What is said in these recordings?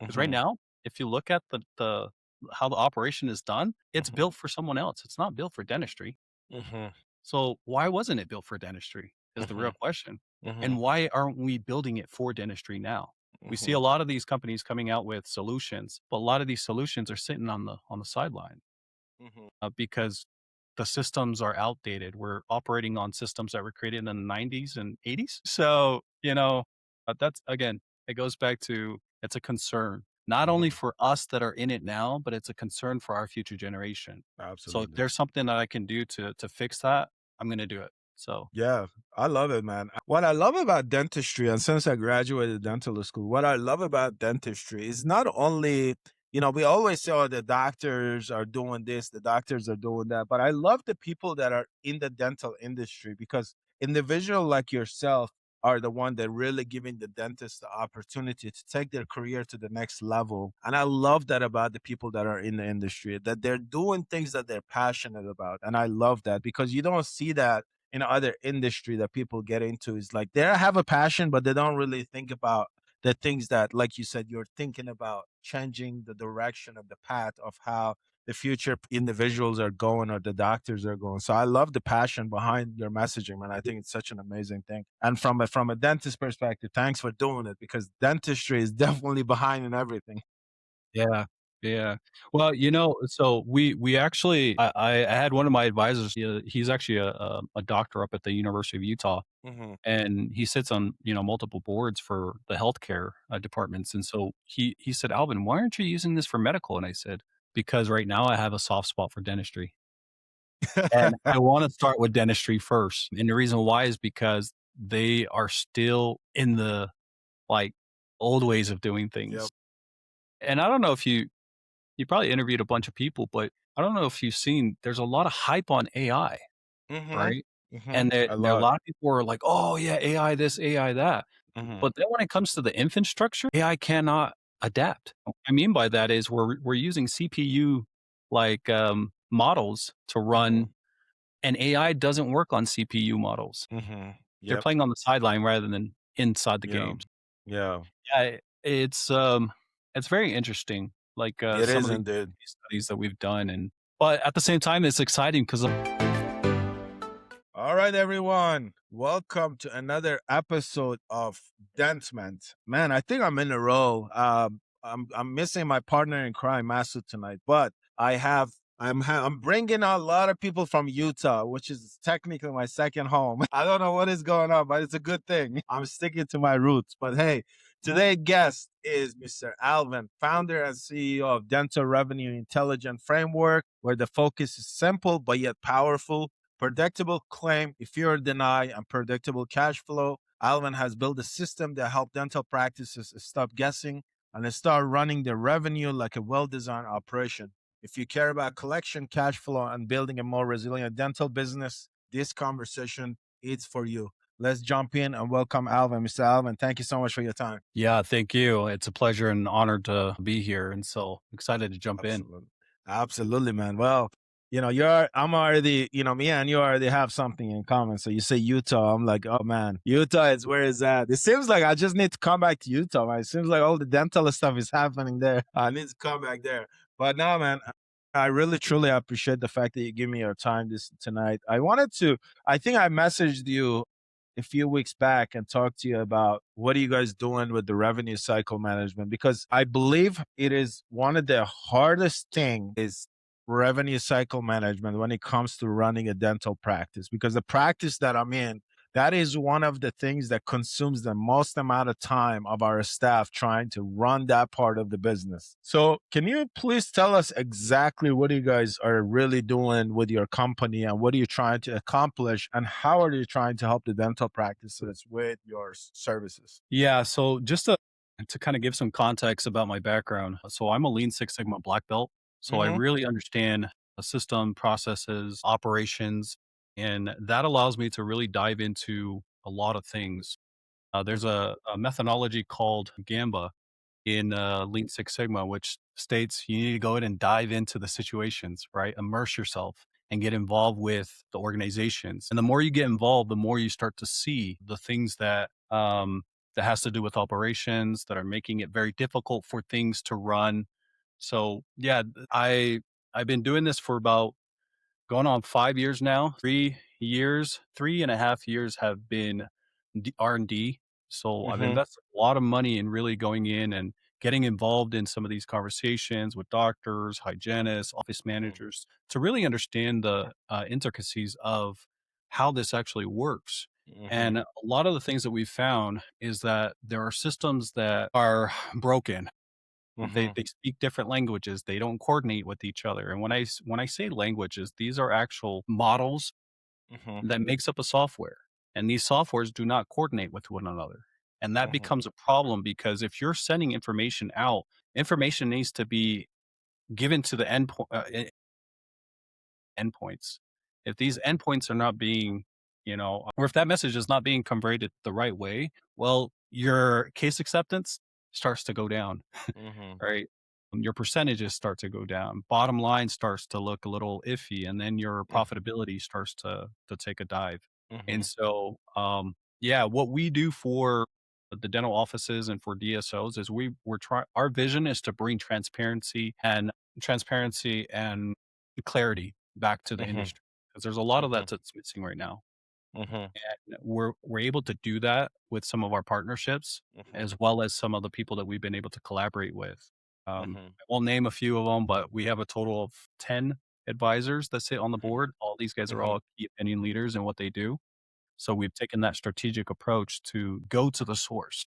Because right now, if you look at the how the operation is done, it's Mhm, built for someone else. It's not built for dentistry. mhm, So why wasn't it built for dentistry is the real mhm, question. mhm, And why aren't we building it for dentistry now? We see mhm, a lot of these companies coming out with solutions, but a lot of these solutions are sitting on the sideline mhm. because the systems are outdated. We're operating on systems that were created in the 90s and 80s. So, that's again, it goes back to it's a concern, not only Mhm. for us that are in it now, but it's a concern for our future generation. So if Absolutely. there's something that I can do to fix that, I'm going to do it. So, Yeah, I love it, man. What I love about dentistry, and since I graduated dental school, what I love about dentistry is not only, we always say, oh, the doctors are doing this, the doctors are doing that, but I love the people that are in the dental industry because individual like yourself are the one that really giving the dentist the opportunity to take their career to the next level. And I love that about the people that are in the industry, that they're doing things that they're passionate about. And I love that because you don't see that in other industry that people get into. Is like they have a passion but they don't really think about the things that, like you said, you're thinking about changing the direction of the path of how the future individuals are going or the doctors are going. So I love the passion behind your messaging, man. I think it's such an amazing thing. And from a dentist perspective, thanks for doing it because dentistry is definitely behind in everything. yeah. Yeah. Well, so we actually I had one of my advisors, he's actually a doctor up at the University of Utah. Hmm. And he sits on, multiple boards for the healthcare, departments, and so he said, "Alvin, why aren't you using this for medical?" And I said, "Because right now I have a soft spot for dentistry, and I wanna start with dentistry first." And the reason why is because they are still in the, like, old ways of doing Yep. things. And I don't know if you probably interviewed a bunch of people, but I don't know if you've seen there's a lot of hype on AI, Hmm. right? Hmm. And A there a lot. lot of people are like, "Oh, yeah, AI this, AI that." Hmm. But then when it comes to the infant structure, AI cannot adapt. What I mean by that is we're using CPU like, models to Hmm. run, and AI doesn't work on CPU models. Hmm. They're Yep. playing on the sideline rather than inside the Yeah. games. Yeah. Yeah, it's very interesting, like, It some is of the indeed. studies that we've done, but at the same time, it's exciting because All right, everyone. Welcome to another episode of Dentment. Man, I think I'm in a row. I'm missing my partner in crime, Masu, tonight, but I'm bringing a lot of people from Utah, which is technically my second home. I don't know what is going on, but it's a good thing. I'm sticking to my roots. But hey, today's guest is Mr. Alvin, founder and CEO of Dental Revenue Intelligent Framework, where the focus is simple but yet powerful: predictable claim, fear deny, and predictable cash flow. Alvin has built a system that helps dental practices stop guessing and start running their revenue like a well-designed operation. If you care about collection, cash flow, and building a more resilient dental business, this conversation is for you. Let's jump in and welcome Alvin. Mr. Alvin, thank you so much for your time. Yeah, thank you. It's a pleasure and honor to be here, and so excited to jump in. Absolutely. Absolutely, man. Well, I'm already, me and you already have something in common. So you say Utah. I'm like, oh man, Utah is where is that? It seems like I just need to come back to Utah, man. It seems like all the dental stuff is happening there. I need to come back there. But no, man, I really truly appreciate the fact that you give me your time this tonight. I think I messaged you a few weeks back and talked to you about what are you guys doing with the revenue cycle management, because I believe it is one of the hardest thing is revenue cycle management when it comes to running a dental practice, because the practice that I'm in, that is one of the things that consumes the most amount of time of our staff trying to run that part of the business. So can you please tell us exactly what you guys are really doing with your company and what are you trying to accomplish and how are you trying to help the dental practices with your services? Yeah, so just to kind of give some context about my background. So I'm a Lean Six Sigma black belt. So I Mm-hmm. really understand the system, processes, operations, and that allows me to really dive into a lot of things. There's a methodology called Gamba in Lean Six Sigma, which states you need to go in and dive into the situations, right? Immerse yourself and get involved with the organizations. And the more you get involved, the more you start to see the things that that has to do with operations that are making it very difficult for things to run. So yeah, I've been doing this for about going on 5 years now. 3 years, 3.5 years have been R&D. So I've Mhm. invested a lot of money in really going in and getting involved in some of these conversations with doctors, hygienists, office Mhm. managers to really understand the intricacies of how this actually works. Mhm. And a lot of the things that we've found is that there are systems that are broken. Mhm. They speak different languages, they don't coordinate with each other, and when I say languages, these are actual models Mhm. that makes up a software, and these softwares do not coordinate with one another, and that Mhm. becomes a problem because if you're sending information out, information needs to be given to the endpoints. If these endpoints are not being, or if that message is not being conveyed the right way, well, your case acceptance starts to go down. Mhm. Right? Your percentages start to go down. Bottom line starts to look a little iffy, and then your Mhm. profitability starts to take a dive. And Mhm. so, yeah, what we do for the dental offices and for DSOs is we're trying. Our vision is to bring transparency and clarity back to the Mhm. industry because there's a lot of that Mhm. that's missing right now. Mhm. And we're able to do that with some of our partnerships, Mhm. as well as some of the people that we've been able to collaborate with. Mhm. I won't name a few of them, but we have a total of 10 advisors that sit on the Mhm. board. All these guys are Mhm. all key opinion leaders in what they do. So we've taken that strategic approach to go to the source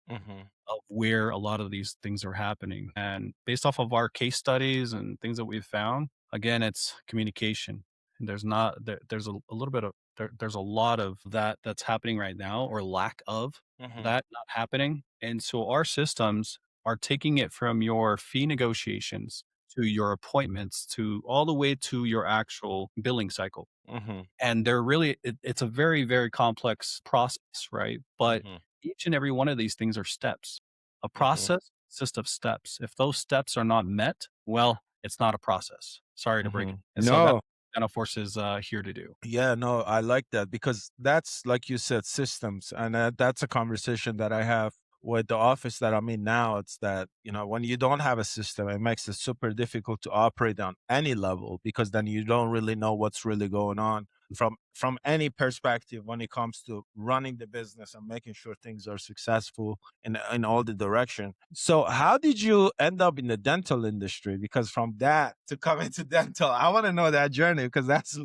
Mhm. of where a lot of these things are happening. And based off of our case studies and things that we've found, again, it's communication. And there's not there's a little bit of there's a lot of that that's happening right now or lack of Mhm. that not happening. And so our systems are taking it from your fee negotiations to your appointments to all the way to your actual billing cycle, Mhm. and they're really it's a very, very complex process, right? But Mhm. each and every one of these things are steps. A Mhm. process consists of steps. If those steps are not met, well, it's not a process. Sorry to break it. Mhm. And so that's No. what Dental Force is here to do. Yeah, no, I like that because that's like you said, systems, and that's a conversation that I have with the office that I'm in now. It's that when you don't have a system, it makes it super difficult to operate on any level because then you don't really know what's really going on from any perspective when it comes to running the business and making sure things are successful in all the direction. So how did you end up in the dental industry? Because from that to come into dental, I want to know that journey because that's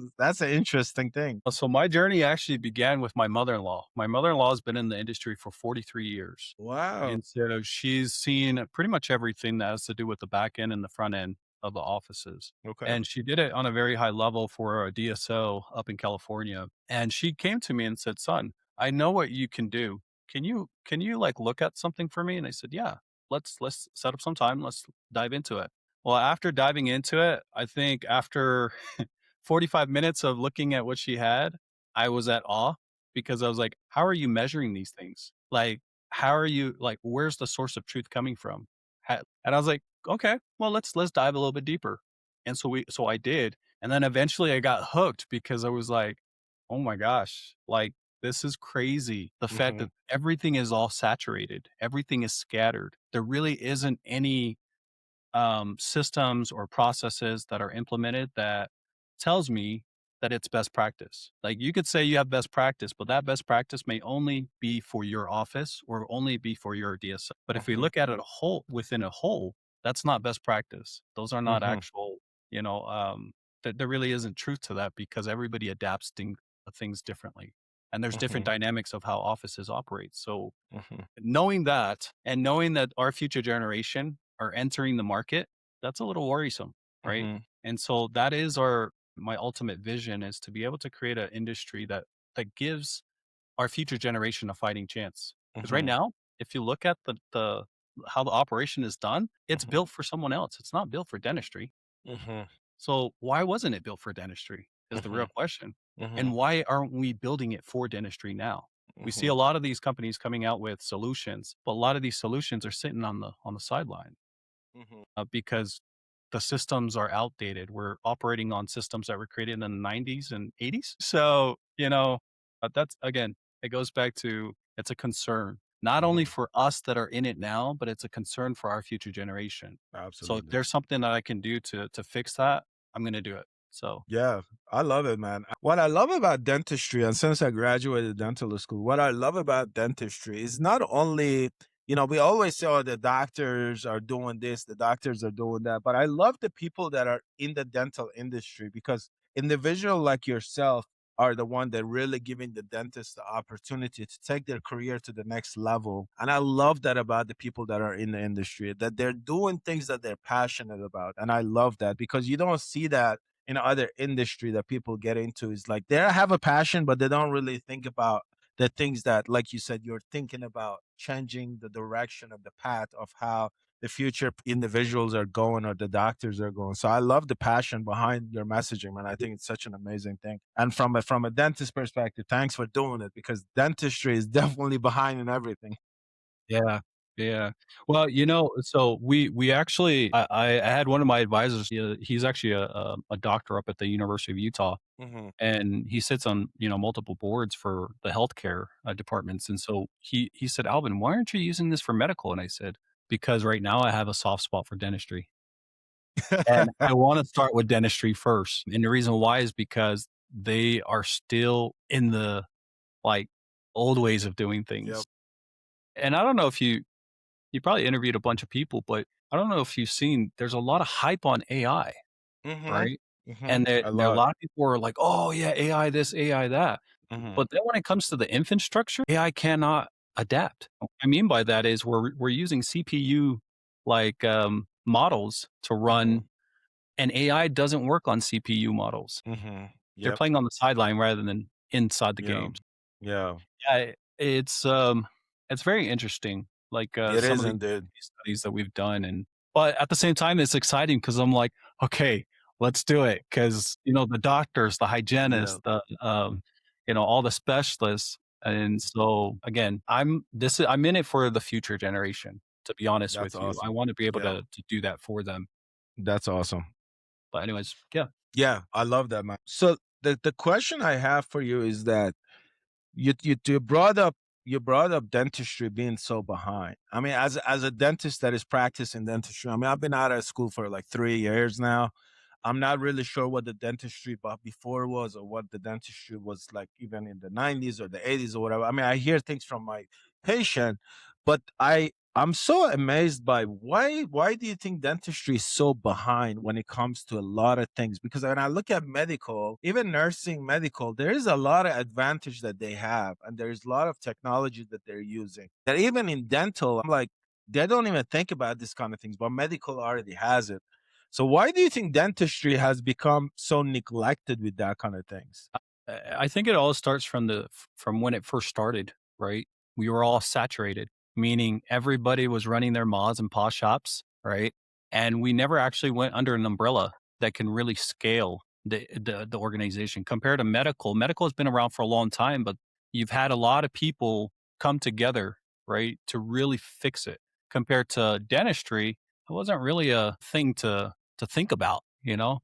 an interesting thing. So my journey actually began with my mother-in-law. My mother-in-law has been in the industry for 43 years. Wow. And so she's seen pretty much everything that has to do with the back end and the front end of the offices. Okay. And she did it on a very high level for a DSO up in California. And she came to me and said, "Son, I know what you can do. Can you like look at something for me?" And I said, "Yeah, let's set up some time. Let's dive into it." Well, after diving into it, I think after 45 minutes of looking at what she had, I was at awe because I was like, "How are you measuring these things? Like, how are you like, where's the source of truth coming from?" And I was like, "Okay, well, let's dive a little bit deeper." And so I did, and then eventually I got hooked because I was like, "Oh my gosh, like this is crazy. The fact Mhm. that everything is all saturated, everything is scattered. There really isn't any systems or processes that are implemented that tells me that it's best practice. Like you could say you have best practice, but that best practice may only be for your office or only be for your DSO. But if we Mhm. look at it a whole within a whole, that's not best practice. Those are not Mhm. actual, you know, there really isn't truth to that because everybody adapts things differently. And there's different Mhm. dynamics of how offices operate. So Mhm. knowing that and knowing that our future generation are entering the market, that's a little worrisome, right? Mhm. And so that is our my ultimate vision is to be able to create an industry that gives our future generation a fighting chance. Because right Mhm. now, if you look at the how the operation is done, it's Mhm. built for someone else. It's not built for dentistry. Mhm. So why wasn't it built for dentistry is the real Mhm. question. And Mhm. why aren't we building it for dentistry now? We see Mhm. a lot of these companies coming out with solutions, but a lot of these solutions are sitting on the sideline Mhm. because the systems are outdated. We're operating on systems that were created in the 90s and 80s. So, that's again, it goes back to it's a concern. not only Mhm. for us that are in it now, but it's a concern for our future generation. So if Absolutely. there's something that I can do to fix that, I'm gonna do it. So Yeah, I love it, man. What I love about dentistry, and since I graduated dental school, what I love about dentistry is not only, we always say, oh, the doctors are doing this, the doctors are doing that, but I love the people that are in the dental industry because individual like yourself are the one that really giving the dentist the opportunity to take their career to the next level. And I love that about the people that are in the industry, that they're doing things that they're passionate about. And I love that because you don't see that in other industry that people get into. Is like they have a passion but they don't really think about the things that, like you said, you're thinking about changing the direction of the path of how the future individuals are going or the doctors are going. So I love the passion behind your messaging, man. I think it's such an amazing thing. And from a dentist perspective, thanks for doing it because dentistry is definitely behind in everything. yeah, yeah. Well, so we actually I had one of my advisors. He's actually a doctor up at the University of Utah, Hmm. and he sits on multiple boards for the healthcare departments. And so he said, Alvin, why aren't you using this for medical? And I said, because right now I have a soft spot for dentistry, and I want to start with dentistry first. And the reason why is because they are still in the like old ways of doing Yep. things. And I don't know if you probably interviewed a bunch of people, but I don't know if you've seen there's a lot of hype on AI, Hmm. right? Hmm. And A there a lot. lot of people are like, "Oh, yeah, AI this, AI that." Hmm. But then when it comes to the infant structure, AI cannot adapt. What I mean by that is we're using CPU models to Hmm. run, and AI doesn't work on CPU models. Hmm. They're Yep. playing on the sideline rather than inside the Yeah. games. Yeah. Yeah, it's very interesting, It some is of the indeed. studies that we've done, and but at the same time, it's exciting because 'cause I'm like, "Okay, let's do it," 'cause, the doctors, the Yeah. hygienists, all the specialists, and so, again, I'm in it for the future generation, to be honest That's with you. I awesome. wanna be able Yeah. to do that for them, That's awesome. but anyways, yeah. Yeah, I love that, man. So the question I have for you is that you brought up dentistry being so behind. I mean, as a dentist that is practicing dentistry, I mean, I've been out of school for like 3 years now. I'm not really sure what the dentistry but before was or what the dentistry was like even in the 90s or the 80s or whatever. I mean, I hear things from my patient, but I'm so amazed by why do you think dentistry is so behind when it comes to a lot of things? Because when I look at medical, even nursing medical, there is a lot of advantage that they have and there's a lot of technology that they're using. That even in dental, I'm like, they don't even think about this kind of things, but medical already has it. So why do you think dentistry has become so neglected with that kind of things? I think it all starts from from when it first started, right? We were all saturated, meaning everybody was running their mods and paw shops, right? And we never actually went under an umbrella that can really scale the organization compared to medical. Medical has been around for a long time, but you've had a lot of people come together, right, to really fix it. Compared to dentistry, it wasn't really a thing to think about,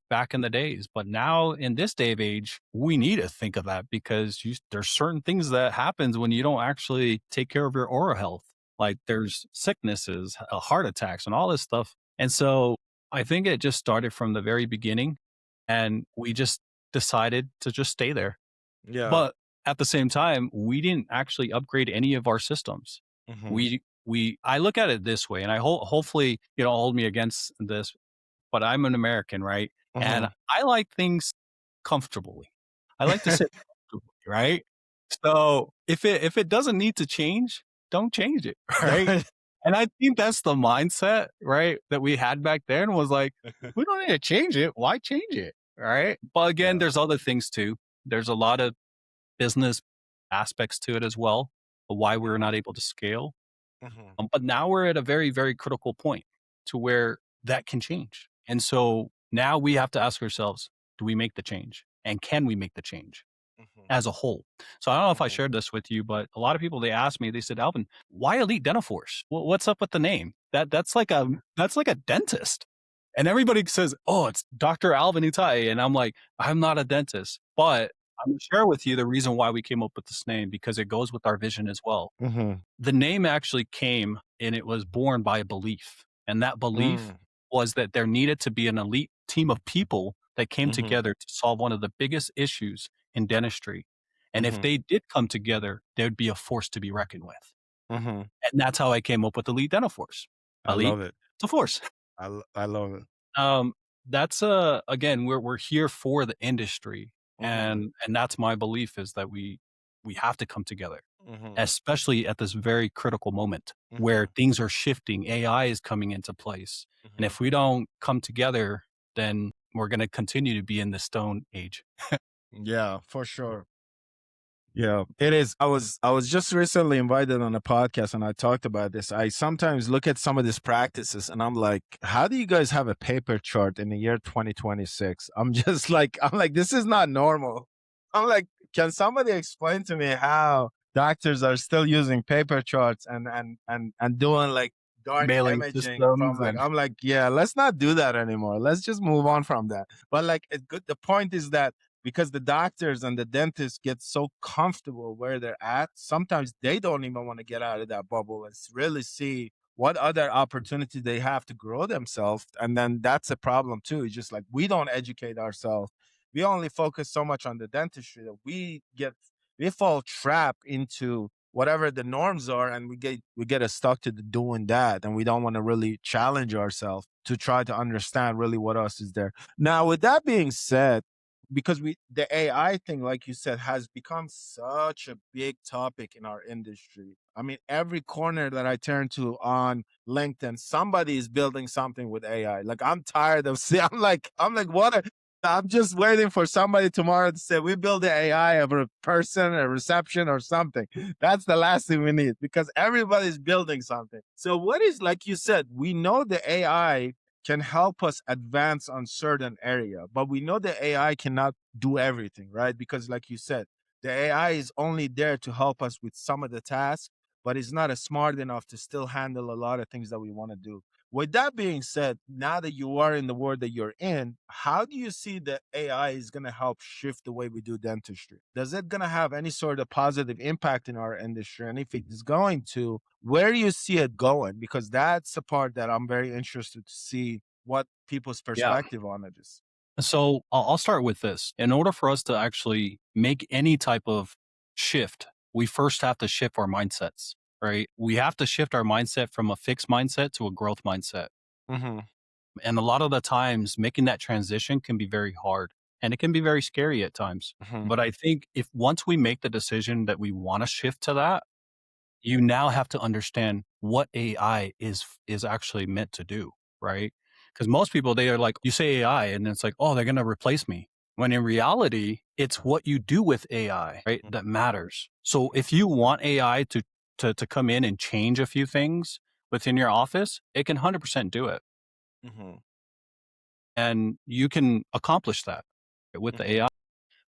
back in the days. But now in this day of age, we need to think of that because there's certain things that happens when you don't actually take care of your oral health. Like there's sicknesses, heart attacks, and all this stuff. And so I think it just started from the very beginning, and we just decided to just stay there. Yeah. But at the same time, we didn't actually upgrade any of our systems. Hmm. I look at it this way, and hopefully hold me against this, but I'm an American, right? And Hmm. I like things comfortably. I like to sit comfortably, right? So if it doesn't need to change, don't change it, right? And I think that's the mindset, right, that we had back then was like, we don't need to change it. Why change it? Right. But again, Yeah. there's other things too. There's a lot of business aspects to it as well, of why we were Hmm. not able to scale. Hmm. But now we're at a very, very critical point to where that can change. And so now we have to ask ourselves, do we make the change? And can we make the change Hmm. as a whole? So I don't know if I Hmm. shared this with you, but a lot of people they asked me, they said, Alvin, why Elite Dental Force? What's up with the name? That's like a dentist. And everybody says, oh, it's Dr. Alvin Utai. And I'm like, I'm not a dentist, but I'm gonna share with you the reason why we came up with this name because it goes with our vision as well. Mhm. The name actually came and it was born by a belief. And that belief Mm. was that there needed to be an elite team of people that came Mhm. together to solve one of the biggest issues in dentistry. And if Mhm. they did come together, there would be a force to be reckoned with. Mhm. And that's how I came up with Elite Dental Force. I Elite, love it. it's a force. I love it. Um, that's again, we're here for the industry, Mhm. and that's my belief is that we have to come together, Mhm. especially at this very critical moment where Mhm. things are shifting. AI is coming into place, and Mhm. if we don't come together, then we're going to continue to be in the stone age. Yeah, for sure. Yeah, it is. I was just recently invited on a podcast and I talked about this. I sometimes look at some of these practices and I'm like, how do you guys have a paper chart in the year 2026? I'm like, this is not normal. I'm like, can somebody explain to me how doctors are still using paper charts and doing like dark Mailing imaging from systems like and I'm like, yeah, let's not do that anymore. Let's just move on from that. But like it good the point is that because the doctors and the dentists get so comfortable where they're at, sometimes they don't even want to get out of that bubble and really see what other opportunities they have to grow themselves. And then that's a problem too. It's just like we don't educate ourselves. We only focus so much on the dentistry that we fall trapped into whatever the norms are and we get us stuck to doing that and we don't want to really challenge ourselves to try to understand really what else is there. Now, with that being said, because the AI thing, like you said, has become such a big topic in our industry. I mean, every corner that I turn to on LinkedIn, somebody is building something with AI. Like I'm tired of see, I'm like, I'm just waiting for somebody tomorrow to say we build the AI of a person, a reception, or something. That's the last thing we need because everybody's building something. So what is like you said, we know the AI can help us advance on certain area, but we know the AI cannot do everything, right? Because like you said, the AI is only there to help us with some of the tasks, but it's not as smart enough to still handle a lot of things that we want to do. With that being said, now that you are in the world that you're in, how do you see that AI is going to help shift the way we do dentistry? Does it going to have any sort of positive impact in our industry? And if it is going to, where do you see it going? Because that's the part that I'm very interested to see what people's yeah. perspective on it is. So I'll start with this. In order for us to actually make any type of shift, we first have to shift our mindsets, right? We have to shift our mindset from a fixed mindset to a growth mindset. Mm-hmm. And a lot of the times, making that transition can be very hard and it can be very scary at times. Mm-hmm. But I think if once we make the decision that we want to shift to that, you now have to understand what AI is actually meant to do, right? Because most people they are like, you say AI, and it's like, oh, they're going to replace me. When in reality, it's what you do with AI, right, that matters. So if you want AI to come in and change a few things within your office, it can 100% do it, Mm-hmm. and you can accomplish that with the Mm-hmm. AI.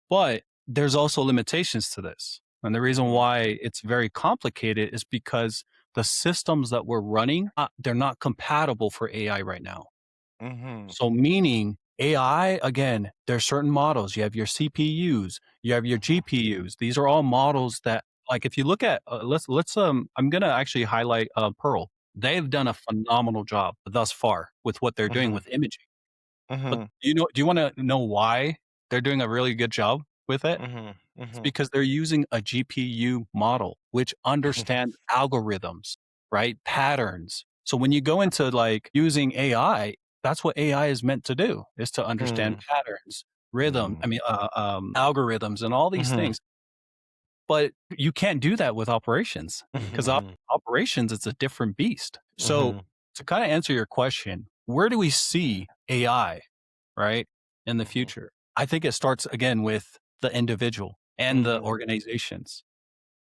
But there's also limitations to this. And the reason Mm-hmm. why it's very complicated is because the systems that we're running, they're not compatible for AI right now. Mm-hmm. So meaning AI, again, there's certain models. You have your CPUs, you have your Mm-hmm. GPUs. These are all models that like if you look at let's I'm going to actually highlight Pearl. They've done a phenomenal job thus far with what they're doing Mm-hmm. with imaging. But Mm-hmm. do you want to know why they're doing a really good job with it? Mm-hmm. It's Mm-hmm. because they're using a GPU model, which understands algorithms, right? Patterns. So when you go into like using AI, that's what AI is meant to do, is to understand patterns, rhythm, algorithms and all these Mm-hmm. things. But you can't do that with operations because Mm-hmm. operations, it's a different beast. So Mm-hmm. to kind of answer your question, where do we see AI, right, in the future? I think it starts again with the individual and the Mm-hmm. organizations,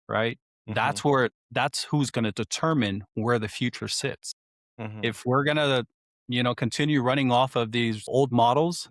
right? Mm-hmm. That's who's going to determine where the future sits. Mm-hmm. If we're going to, continue running off of these old models,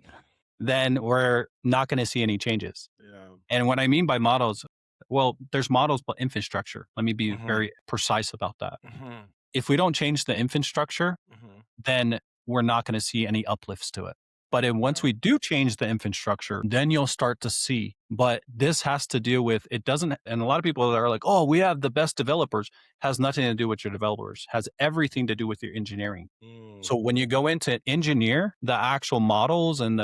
then we're not going to see any changes. Yeah. And what I mean by models, well, there's models, but infrastructure. Let me be Mm-hmm. very precise about that. Mm-hmm. If we don't change the infrastructure, Mm-hmm. then we're not going to see any uplifts to it. But then once Yeah. we do change the infrastructure, then you'll start to see. But this has to deal with it doesn't, and a lot of people that are like, oh, we have the best developers, has nothing to do with your developers, has everything to do with your engineering. Mm, So when you go into engineer the actual models and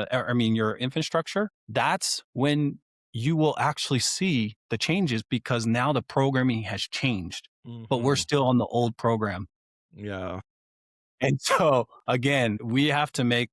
your infrastructure, that's when you will actually see the changes because now the programming has changed, but we're mhm. still on the old program. Yeah. And so again, we have to make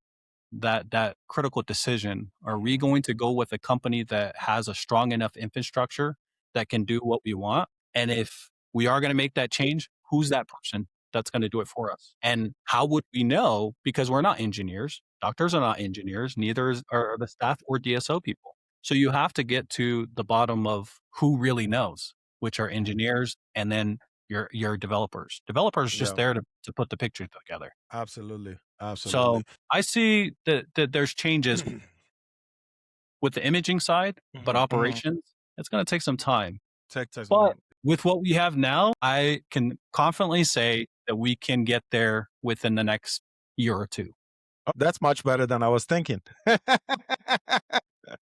that critical decision. Are we Mhm, going to go with a company that has a strong enough infrastructure that can do what we want? And if we are going to make that change, who's that person that's going to do it for us? And how would we know? Because we're not engineers. Doctors are not engineers, neither are the staff or DSO people. So you have to get to the bottom of who really knows, which are mhm. engineers and then your developers. Developers just Yeah, there to put the picture together. absolutely, absolutely. So I see that there's changes with the imaging side, but Mhm, mhm. operations, it's gonna take some time. Tech But man. with what we have now, I can confidently say that we can get there within the next year or 2. Oh, that's much better than I was thinking. I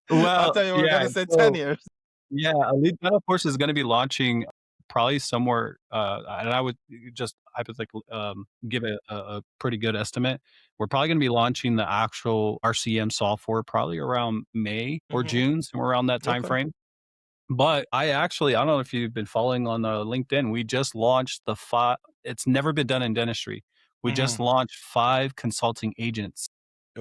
Well, thought you were yeah, gonna say 10 so years. yeah, Elite Metal Force is gonna be launching probably somewhere, and I would just hypothetically, give a pretty good estimate. We're probably gonna be launching the actual RCM software probably around May or Mhm. June, somewhere around that time Okay. frame. But I don't know if you've been following on, LinkedIn, we just launched the 5 it's never been done in dentistry. We just Mhm. launched 5 consulting agents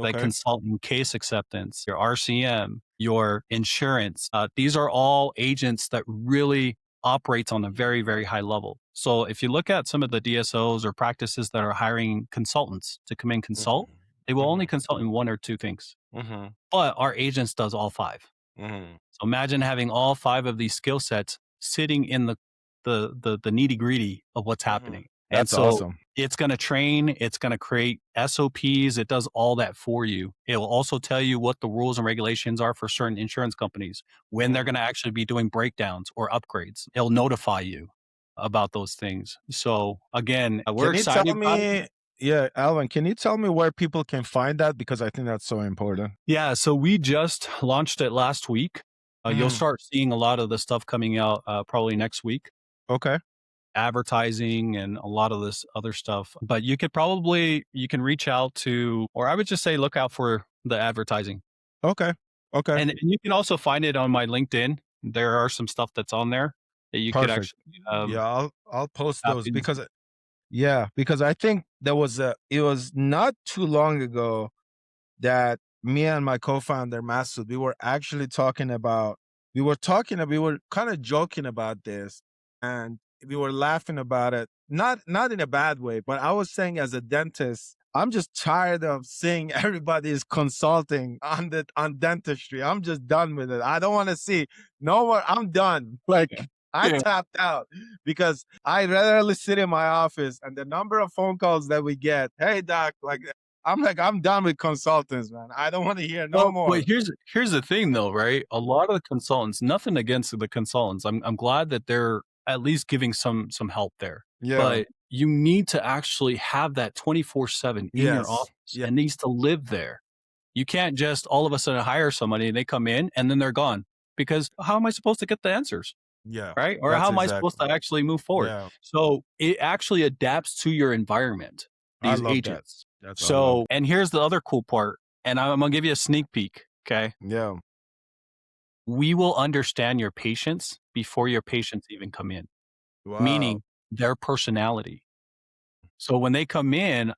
that Okay. consult in case acceptance, your RCM, your insurance. These are all agents that really operates on a very, very high level. So if you look at some of the DSOs or practices that are hiring consultants to come in consult, Mhm. they will only Mhm. consult in 1 or 2 things. Mhm. But our agents does all 5. Mhm. So imagine having all 5 of these skill sets sitting in the nitty-gritty of what's Mhm. happening. And That's so awesome. it's gonna train, it's gonna create SOPs, it does all that for you. It will also tell you what the rules and regulations are for certain insurance companies, when they're Mhm. gonna actually be doing breakdowns or upgrades. It'll notify you about those things. So again, we're Can you tell excited about it. me yeah, Alvin, can you tell me where people can find that? Because I think that's so important. Yeah, so we just launched it last week. You'll Mhm. start seeing a lot of the stuff coming out, probably next week. Okay. Advertising and a lot of this other stuff. But you can reach out to, or I would just say look out for the advertising. Okay. Okay. And you can also find it on my LinkedIn. There are some stuff that's on there that you could Perfect. actually Yeah, I'll post tap those into. because yeah, because I think there was a it was not too long ago that me and my co-founder Masud, we were kind of joking about this and we were laughing about it. Not in a bad way, but I was saying as a dentist, I'm just tired of seeing everybody is consulting on dentistry. I'm just done with it. I don't want to see no more. I'm done. Like I Yeah. tapped out because I rarely sit in my office and the number of phone calls that we get, hey doc, like I'm like, I'm done with consultants, man. I don't want to hear no Well, but more. here's the thing though, right? A lot of the consultants, nothing against the consultants. I'm glad that they're at least giving some help there. Yeah. But you need to actually have that 24/7 in your Yes. office Yeah. and needs to live there. You can't just all of a sudden hire somebody and they come in and then they're gone. Because how am I supposed to get the answers? Yeah. Right? Or how That's am I supposed exactly. to actually move forward? Yeah. So it actually adapts to your environment, I these love that. agents. That's I love. So, and here's the other cool part, and I'm gonna give you a sneak peek. Okay. Yeah. We will understand your patients before your patients even come in, Wow. meaning their personality. So when they come in,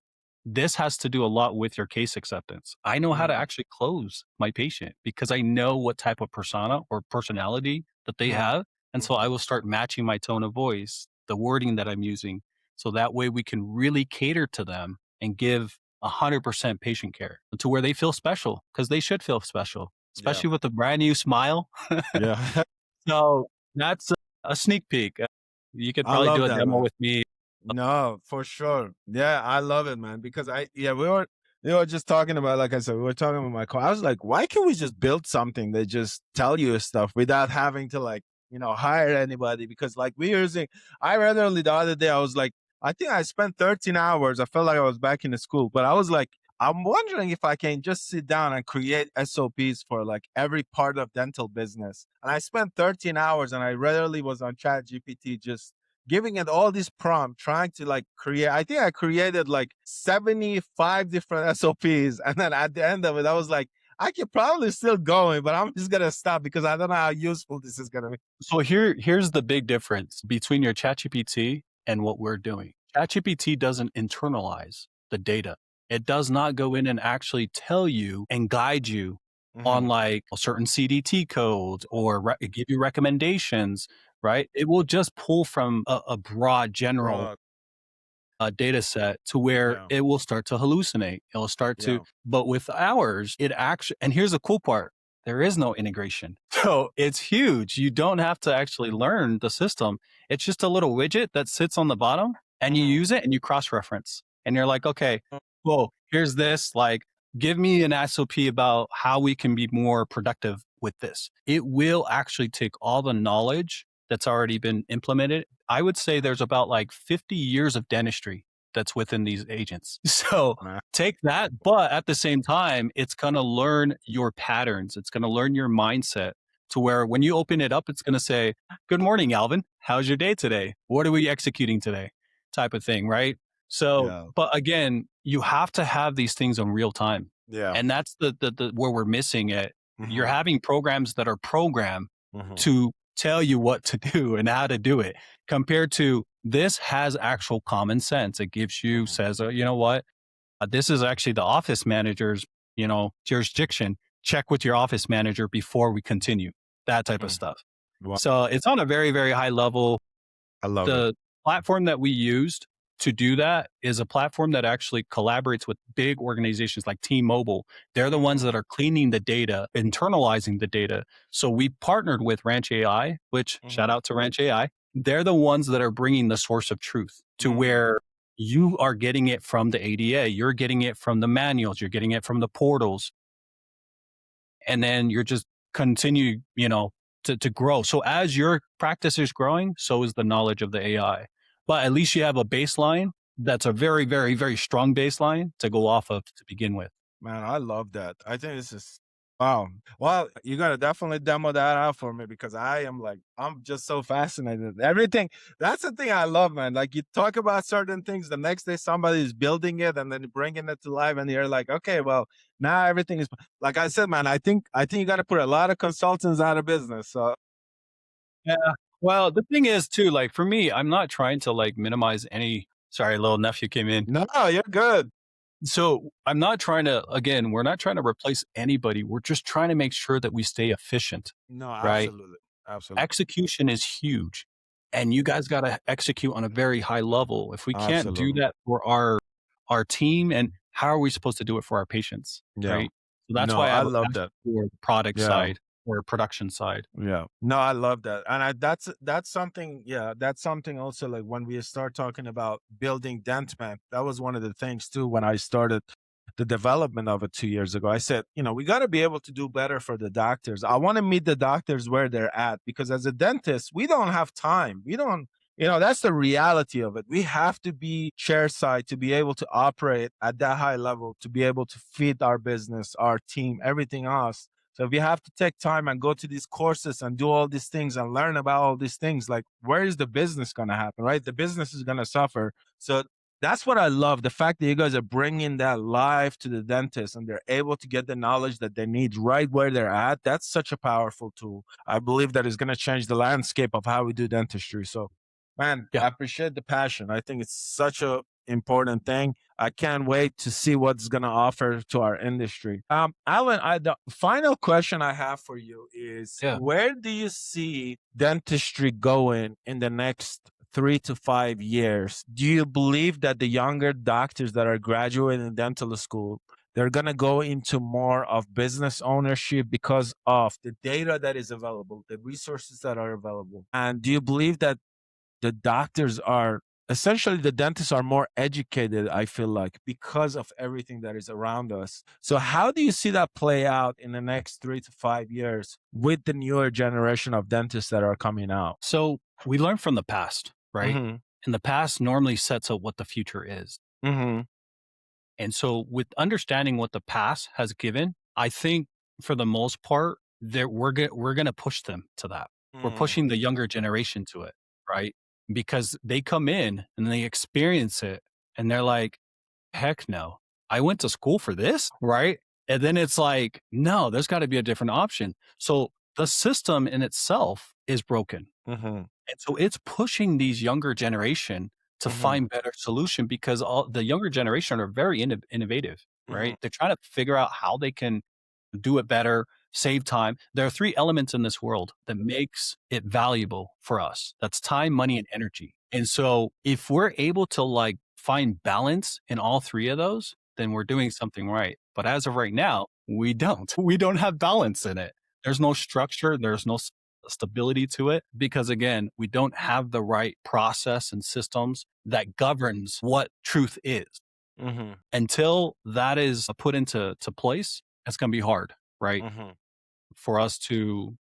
this has to do a lot with your case acceptance. I know how to Mm, actually close my patient because I know what type of persona or personality that they mhm, have. And so I mhm. will start matching my tone of voice, the wording that I'm using. So that way we can really cater to them and give 100% patient care to where they feel special because they should feel special, Yeah. especially with a brand new smile. Yeah. So that's a sneak peek. You could I probably do love a that, demo man. with me. No, for sure. Yeah, I love it, man. Because we were just talking about, like I said, we were talking about my car. I was like, why can't we just build something that just tell you stuff without having to like, hire anybody? Because like I literally the other day, I was like, I think I spent 13 hours. I felt like I was back in the school, but I was like, I'm wondering if I can just sit down and create SOPs for like every part of dental business. And I spent 13 hours and I rarely was on Chat GPT just giving it all these prompts, trying to like create. I think I created like 75 different SOPs. And then at the end of it, I was like, I could probably still going, but I'm just gonna stop because I don't know how useful this is gonna be. So here's the big difference between your ChatGPT and what we're doing. ChatGPT doesn't internalize the data. It does not go in and actually tell you and guide you on Mhm. like a certain CDT codes or give you recommendations, right? It will just pull from a broad general Broad. data set to where Yeah. it will start to hallucinate. It'll start to, Yeah. but with ours, it actually, and here's the cool part, there is no integration. So it's huge. You don't have to actually learn the system. It's just a little widget that sits on the bottom and you Mhm. use it and you cross reference. And you're like, okay, well, here's this. Like, give me an SOP about how we can be more productive with this. It will actually take all the knowledge that's already been implemented. I would say there's about like 50 years of dentistry that's within these agents. So Nah. take that, but at the same time, it's going to learn your patterns. It's going to learn your mindset to where when you open it up, it's going to say, "Good morning, Alvin. How's your day today? What are we executing today?" Type of thing, right? So, Yeah. but again, you have to have these things in real time. Yeah. And that's the where we're missing it. You're Mhm. having programs that are programmed Mhm. to tell you what to do and how to do it compared to this has actual common sense. It gives you, Mhm. says, you know what, this is actually the office manager's, jurisdiction. Check with your office manager before we continue, that type of Mm. stuff. Wow. So it's on a very, very high level. I love it. The platform that we used to do that is a platform that actually collaborates with big organizations like T-Mobile. They're the ones Mhm. that are cleaning the data, internalizing the data. So we partnered with Ranch AI, which shout Mhm. out to Ranch AI. They're the ones that are bringing the source of truth to Mhm. where you are getting it from the ADA, you're getting it from the manuals, you're getting it from the portals, and then you're just continue, to grow. So as your practice is growing, so is the knowledge of the AI. But at least you have a baseline that's a very, very, very strong baseline to go off of to begin with. Man, I love that. I think this is wow. Well, you gotta definitely demo that out for me because I am like, I'm just so fascinated. Everything that's the thing I love, man. Like you talk about certain things, the next day somebody is building it and then bringing it to life, and you're like, okay, well, now everything is like I said, man. I think you got to put a lot of consultants out of business. So Yeah. Well, the thing is too, like for me, I'm not trying to like minimize any sorry, little nephew came in. no, you're good. So I'm not trying to, again, we're not trying to replace anybody. We're just trying to make sure that we stay efficient, No, right? absolutely, absolutely, Execution is huge. And you guys got to execute on a very high level. If we can't do absolutely. that for our team, and how are we supposed to do it for our patients, Yeah. right? So that's No, why I I have a love passion that. for the product Yeah. side or production side. Yeah. No, I love that. And that's something, yeah, that's something also like when we start talking about building DentMan, that was one of the things too when I started the development of it 2 years ago. I said, we got to be able to do better for the doctors. I want to meet the doctors where they're at because as a dentist, we don't have time. We don't, that's the reality of it. We have to be chair side to be able to operate at that high level, to be able to feed our business, our team, everything else. So if you have to take time and go to these courses and do all these things and learn about all these things, like where is the business going to happen, right? The business is going to suffer. So that's what I love. The fact that you guys are bringing that live to the dentist and they're able to get the knowledge that they need right where they're at. That's such a powerful tool. I believe that is going to change the landscape of how we do dentistry. So, man, Yeah. I appreciate the passion. I think it's such a important thing. I can't wait to see what's going to offer to our industry. Alan, the final question I have for you is Yeah. where do you see dentistry going in the next 3 to 5 years? Do you believe that the younger doctors that are graduating dental school, they're going to go into more of business ownership because of the data that is available, the resources that are available? And do you believe that the doctors are essentially the dentists are more educated, I feel like, because of everything that is around us? So how do you see that play out in the next 3 to 5 years with the newer generation of dentists that are coming out? So we learn from the past, right? Mm-hmm. And the past normally sets up what the future is. Mm-hmm. And so with understanding what the past has given, I think for the most part, we're gonna push them to that. We're Mm, pushing the younger generation to it, right? Because they come in and they experience it and they're like, heck no. I went to school for this, right? And then it's like, no, there's got to be a different option. So the system in itself is broken. mhm, And so it's pushing these younger generation to mhm, find better solution because all the younger generation are very innovative, mhm, right? They're trying to figure out how they can do it better, save time. There are three elements in this world that makes it valuable for us. That's time, money, and energy. And so if we're able to like find balance in all three of those, then we're doing something right. But as of right now, we don't. We don't have balance in it. There's no structure, there's no stability to it because again, we don't have the right process and systems that governs what truth is. mhm, Until that is put into place, it's going to be hard, right? mhm. For us to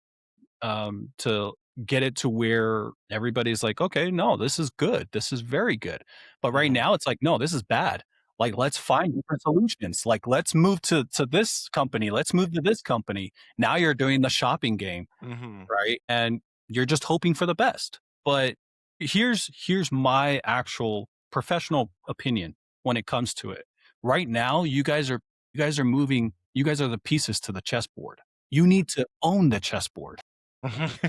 get it to where everybody's like, okay, no, this is good. This is very good. But right Mhm, now it's like, no, this is bad. Like, let's find different solutions. Like, let's move to this company. Let's move to this company. Now you're doing the shopping game, mhm. right? And you're just hoping for the best. But here's my actual professional opinion when it comes to it. Right now, you guys are moving, you guys are the pieces to the chessboard. You need to own the chessboard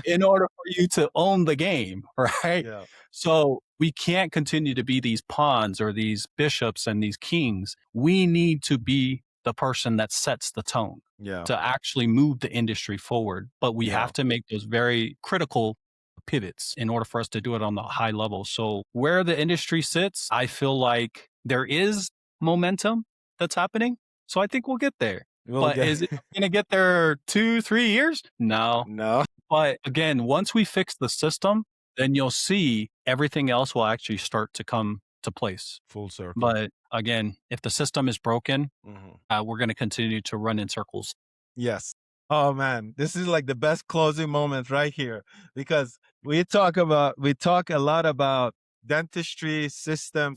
in order for you to own the game, right? Yeah, So we can't continue to be these pawns or these bishops and these kings. We need to be the person that sets the tone yeah, to actually move the industry forward. But we yeah. have to make those very critical pivots in order for us to do it on the high level. So where the industry sits, I feel like there is momentum that's happening. So I think we'll get there. We'll But get is it going to get there 2, 3 years? No, no. but again, once we fix the system, then you'll see everything else will actually start to come to place. Full circle. But again, if the system is broken, Mhm. we're going to continue to run in circles. Yes. Oh man, this is like the best closing moment right here because we talk a lot about dentistry system.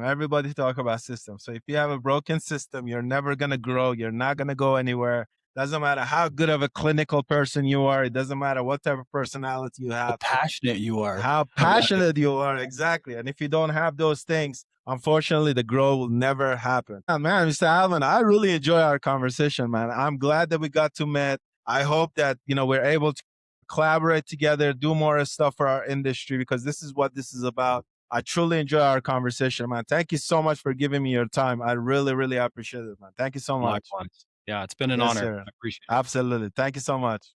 Everybody talk about system. So if you have a broken system, you're never going to grow, you're not going to go anywhere. Doesn't matter how good of a clinical person you are, it doesn't matter what type of personality you How have, passionate you are. how Right. passionate you are, exactly. And if you don't have those things, unfortunately, the growth will never happen. Man, Mr. Alvin, I really enjoy our conversation, man. I'm glad that we got to meet. I hope that we're able to collaborate together, do more stuff for our industry because this is what this is about. I truly enjoy our conversation, man. Thank you so much for giving me your time. I really, really appreciate it, man. Thank you so much. Likewise. Yeah, it's been an Yes, honor. sir. I appreciate it. Absolutely. Thank you so much.